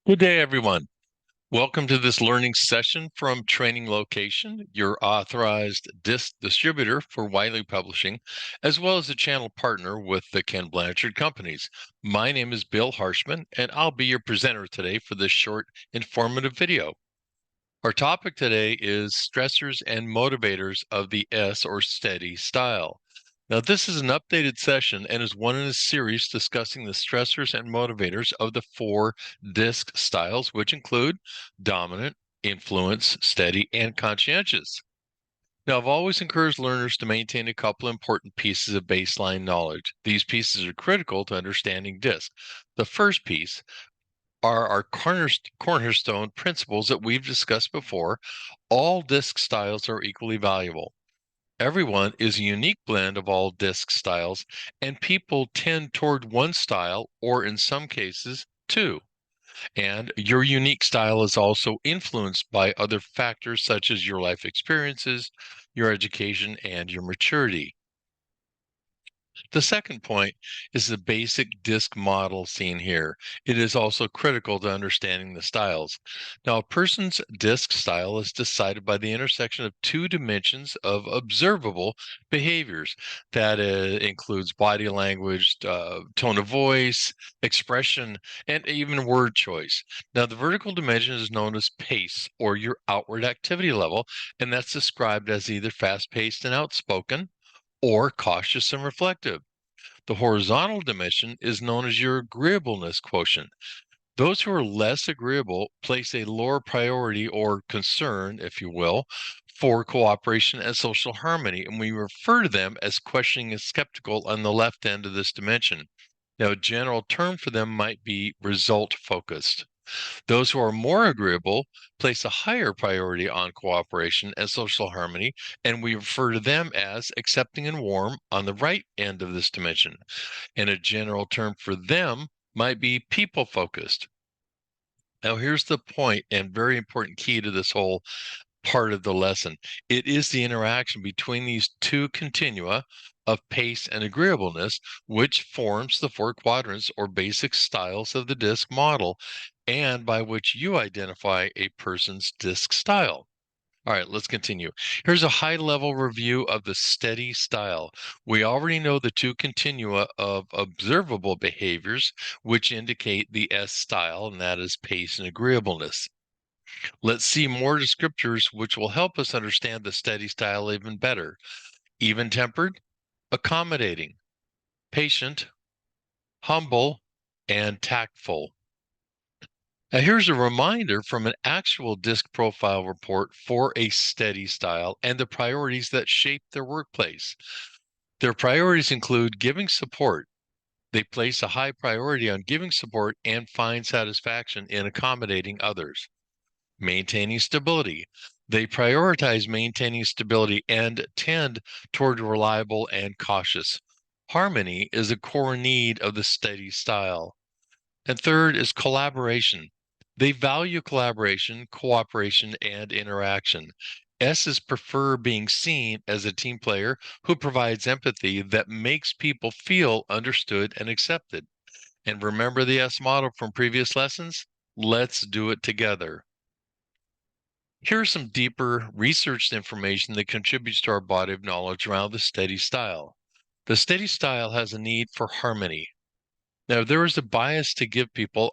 Good day, everyone. Welcome to this learning session from Training Location, your authorized DiSC distributor for Wiley Publishing, as well as a channel partner with the Ken Blanchard Companies. My name is Bill Harshman, and I'll be your presenter today for this short, informative video. Our topic today is stressors and motivators of the S or steady style. Now, this is an updated session and is one in a series discussing the stressors and motivators of the four DiSC styles, which include dominant, influence, steady, and conscientious. Now, I've always encouraged learners to maintain a couple important pieces of baseline knowledge. These pieces are critical to understanding DiSC. The first piece are our cornerstone principles that we've discussed before. All DiSC styles are equally valuable. Everyone is a unique blend of all DiSC styles, and people tend toward one style, or in some cases, two. And your unique style is also influenced by other factors such as your life experiences, your education, and your maturity. The second point is the basic DiSC model seen here. It is also critical to understanding the styles. Now, a person's DiSC style is decided by the intersection of two dimensions of observable behaviors. That includes body language, tone of voice, expression, and even word choice. Now, the vertical dimension is known as pace, or your outward activity level, and that's described as either fast-paced and outspoken, or cautious and reflective. The horizontal dimension is known as your agreeableness quotient. Those who are less agreeable place a lower priority or concern, if you will, for cooperation and social harmony, and we refer to them as questioning and skeptical on the left end of this dimension. Now, a general term for them might be result focused. Those who are more agreeable place a higher priority on cooperation and social harmony, and we refer to them as accepting and warm on the right end of this dimension. And a general term for them might be people focused. Now, here's the point and very important key to this whole part of the lesson. It is the interaction between these two continua of pace and agreeableness, which forms the four quadrants or basic styles of the DiSC model, and by which you identify a person's DiSC style. All right, let's continue. Here's a high-level review of the steady style. We already know the two continua of observable behaviors, which indicate the S style, and that is pace and agreeableness. Let's see more descriptors which will help us understand the steady style even better. Even-tempered, accommodating, patient, humble, and tactful. Now, here's a reminder from an actual DiSC profile report for a steady style and the priorities that shape their workplace. Their priorities include giving support. They place a high priority on giving support and find satisfaction in accommodating others. Maintaining stability. They prioritize maintaining stability and tend toward reliable and cautious. Harmony is a core need of the steady style. And third is collaboration. They value collaboration, cooperation, and interaction. S's prefer being seen as a team player who provides empathy that makes people feel understood and accepted. And remember the S model from previous lessons? Let's do it together. Here's some deeper researched information that contributes to our body of knowledge around the steady style. The steady style has a need for harmony. Now, there is a bias to give people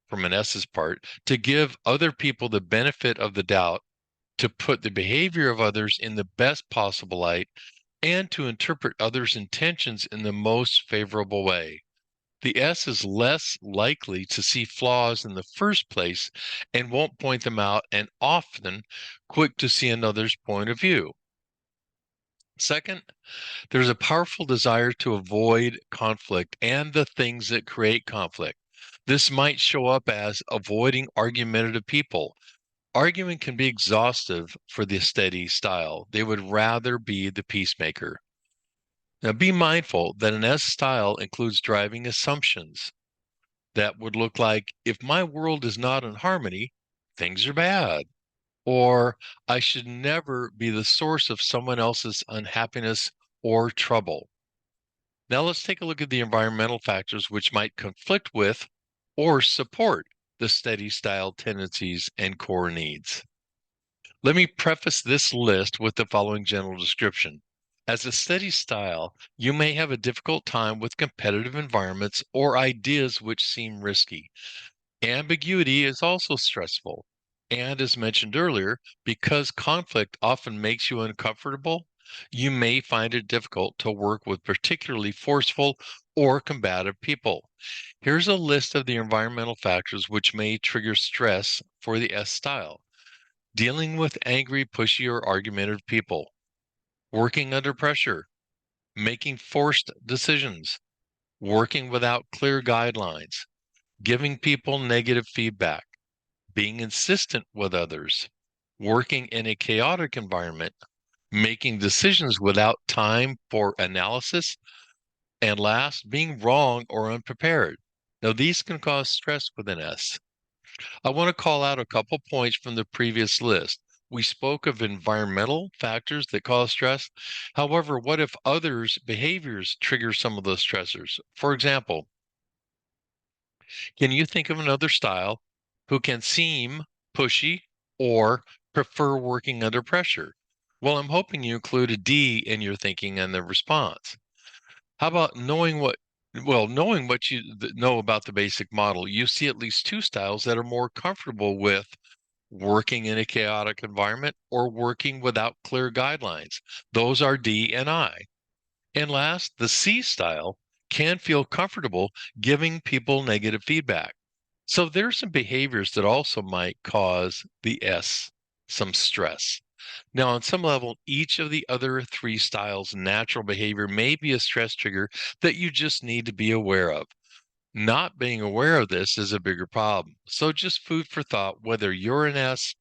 from an S's part, to give other people the benefit of the doubt, to put the behavior of others in the best possible light, and to interpret others' intentions in the most favorable way. The S is less likely to see flaws in the first place and won't point them out, and often quick to see another's point of view. Second, there's a powerful desire to avoid conflict and the things that create conflict. This might show up as avoiding argumentative people. Arguing can be exhaustive for the steady style. They would rather be the peacemaker. Now, be mindful that an S style includes driving assumptions. That would look like, if my world is not in harmony, things are bad. Or I should never be the source of someone else's unhappiness or trouble. Now let's take a look at the environmental factors which might conflict with or support the steady style tendencies and core needs. Let me preface this list with the following general description. As a steady style, you may have a difficult time with competitive environments or ideas which seem risky. Ambiguity is also stressful. And as mentioned earlier, because conflict often makes you uncomfortable, you may find it difficult to work with particularly forceful or combative people. Here's a list of the environmental factors which may trigger stress for the S style. Dealing with angry, pushy, or argumentative people, working under pressure, making forced decisions, working without clear guidelines, giving people negative feedback, being insistent with others, working in a chaotic environment, making decisions without time for analysis, and last, being wrong or unprepared. Now, these can cause stress within us. I want to call out a couple points from the previous list. We spoke of environmental factors that cause stress. However, what if others' behaviors trigger some of those stressors? For example, can you think of another style who can seem pushy or prefer working under pressure? Well, I'm hoping you include a D in your thinking and the response. How about knowing what you know about the basic model, you see at least two styles that are more comfortable with working in a chaotic environment or working without clear guidelines. Those are D and I. And last, the C style can feel comfortable giving people negative feedback. So there's some behaviors that also might cause the S some stress. Now, on some level, each of the other three styles' natural behavior may be a stress trigger that you just need to be aware of. Not being aware of this is a bigger problem. So just food for thought, whether you're an S,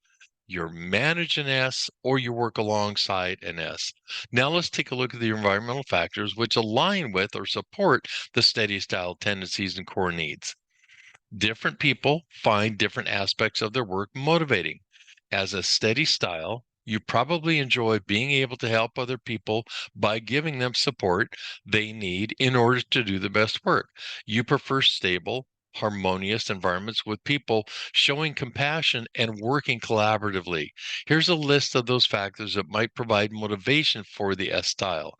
you're manage an S, or you work alongside an S. Now let's take a look at the environmental factors which align with or support the steady style tendencies and core needs. Different people find different aspects of their work motivating. As a steady style, you probably enjoy being able to help other people by giving them support they need in order to do the best work. You prefer stable, harmonious environments with people showing compassion and working collaboratively. Here's a list of those factors that might provide motivation for the S style.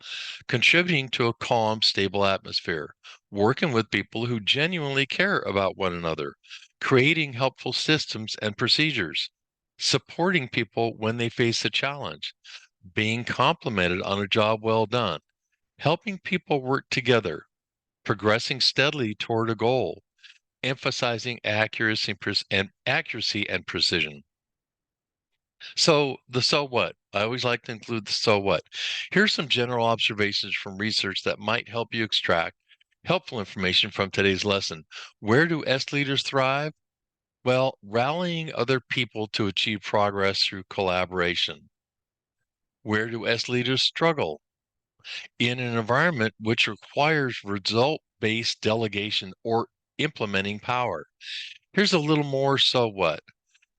Contributing to a calm, stable atmosphere, working with people who genuinely care about one another, creating helpful systems and procedures, supporting people when they face a challenge, being complimented on a job well done, helping people work together, progressing steadily toward a goal, emphasizing accuracy and precision. So the so what? I always like to include the so what. Here's some general observations from research that might help you extract helpful information from today's lesson. Where do S leaders thrive? Well, rallying other people to achieve progress through collaboration. Where do S leaders struggle? In an environment which requires result-based delegation or implementing power. Here's a little more so what?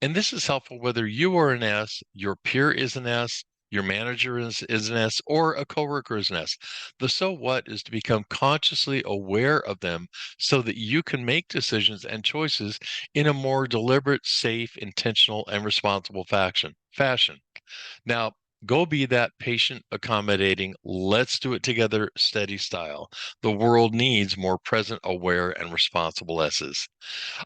And this is helpful whether you are an S, your peer is an S, your manager is an S, or a coworker is an S. The so what is to become consciously aware of them so that you can make decisions and choices in a more deliberate, safe, intentional, and responsible fashion. Now, go be that patient, accommodating, let's do it together, steady style. The world needs more present, aware, and responsible S's.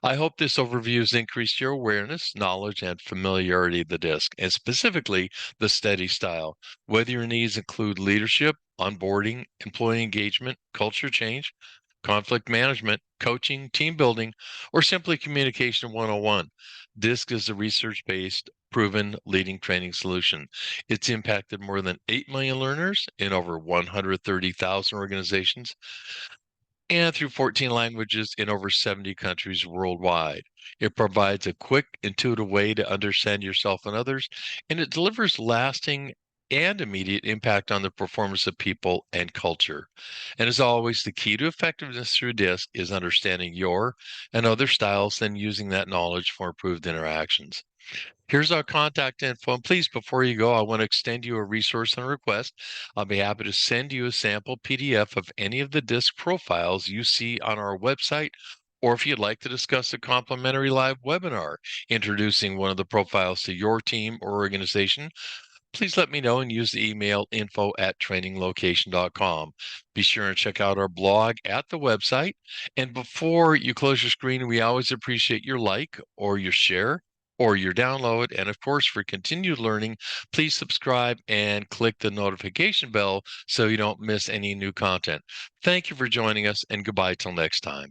I hope this overview has increased your awareness, knowledge, and familiarity of the DiSC, and specifically the steady style. Whether your needs include leadership, onboarding, employee engagement, culture change, conflict management, coaching, team building, or simply communication 101, DiSC is a research-based, proven leading training solution. It's impacted more than 8 million learners in over 130,000 organizations and through 14 languages in over 70 countries worldwide. It provides a quick, intuitive way to understand yourself and others, and it delivers lasting and immediate impact on the performance of people and culture. And as always, the key to effectiveness through DiSC is understanding your and other styles, then using that knowledge for improved interactions. Here's our contact info. And please, before you go, I want to extend you a resource and a request. I'll be happy to send you a sample PDF of any of the DiSC profiles you see on our website or if you'd like to discuss a complimentary live webinar introducing one of the profiles to your team or organization, please let me know and use the email info@traininglocation.com. Be sure and check out our blog at the website. And before you close your screen, we always appreciate your like or your share or your download. And of course, for continued learning, please subscribe and click the notification bell so you don't miss any new content. Thank you for joining us, and goodbye till next time.